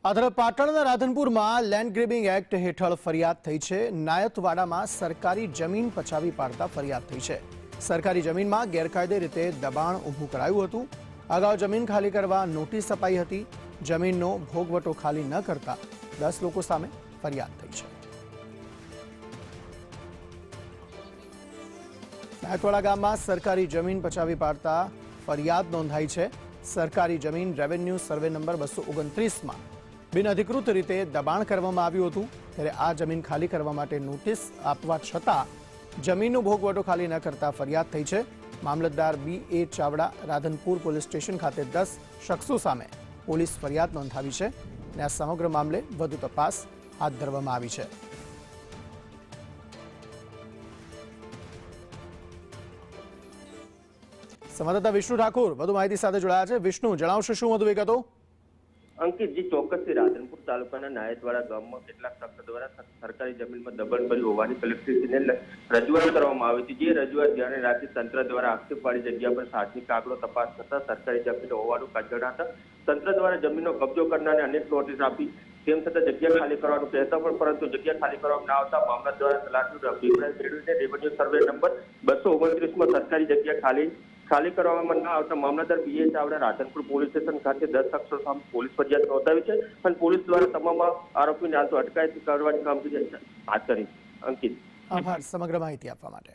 આ તરફ પાટણના રાધનપુરમાં લેન્ડ ગ્રેબિંગ એક્ટ હેઠળ ફરિયાદ થઈ છે। નાયતવાડામાં સરકારી જમીન પચાવી પાડતા ફરિયાદ થઈ છે। સરકારી જમીનમાં ગેરકાયદે રીતે દબાણ ઊભું કરાયું હતું। અગાઉ જમીન ખાલી કરવા નોટિસ અપાઈ હતી। જમીનનો ભોગવટો ખાલી ન કરતા 10 લોકો સામે ફરિયાદ થઈ છે। નાયતવાડા ગામમાં સરકારી જમીન પચાવી પાડતા ફરિયાદ નોંધાઈ છે। સરકારી જમીન રેવન્યુ સર્વે નંબર 229માં બિનઅધિકૃત રીતે દબાણ કરવામાં આવ્યું હતું। ત્યારે આ જમીન ખાલી કરવા માટે નોટિસ આપવા છતાં જમીનનો ભોગવટો ખાલી ન કરતા ફરિયાદ થઈ છે। મામલતદાર B.A. Chavda Radhanpur police station ખાતે 10 શખ્સો સામે પોલીસ ફરિયાદ નોંધાવી છે અને આ સમગ્ર મામલે વધુ તપાસ હાથ ધરવામાં આવી છે। સંવાદદાતા વિષ્ણુ ઠાકોર વધુ માહિતી સાથે જોડાયા છે। વિષ્ણુ, જણાવશો શું વધુ વિગતો? અંકિતજી, ચોક્કસથી રાધનપુર તાલુકાના નાયતવાડા ગામમાં કેટલાક શખ્સો દ્વારા સરકારી જમીનમાં દબાણ કર્યું હોવાની કલેક્ટરશ્રીને રજૂઆત કરવામાં આવી હતી। જે રજૂઆત ધ્યાને રાખી તંત્ર દ્વારા આક્ષેપવાળી જગ્યા પર પ્રાથમિક આંકડો તપાસ થતા સરકારી જમીન હોવાનું જણાતા તંત્ર દ્વારા જમીનનો કબજો કરનારને અનેક નોટિસ આપી। તેમ છતાં જગ્યા ખાલી કરવાનું કહેતા પણ પરંતુ જગ્યા ખાલી કરવામાં ના આવતા મામલતદાર દ્વારા તલાટીનો અભિપ્રાય મેળવીને રેવન્યુ સર્વે નંબર 229માં સરકારી જગ્યા ખાલી કરવામાં ન આવતા મામલતદાર B.A. Chavda Radhanpur police station ખાતે 10 શખ્સો સામે પોલીસ ફરિયાદ નોંધાવી છે અને પોલીસ દ્વારા તમામ આરોપીને હાલ તો અટકાયત કરવાની કામગીરી હાથ ધરી। અંકિત, આભાર સમગ્ર માહિતી આપવા માટે।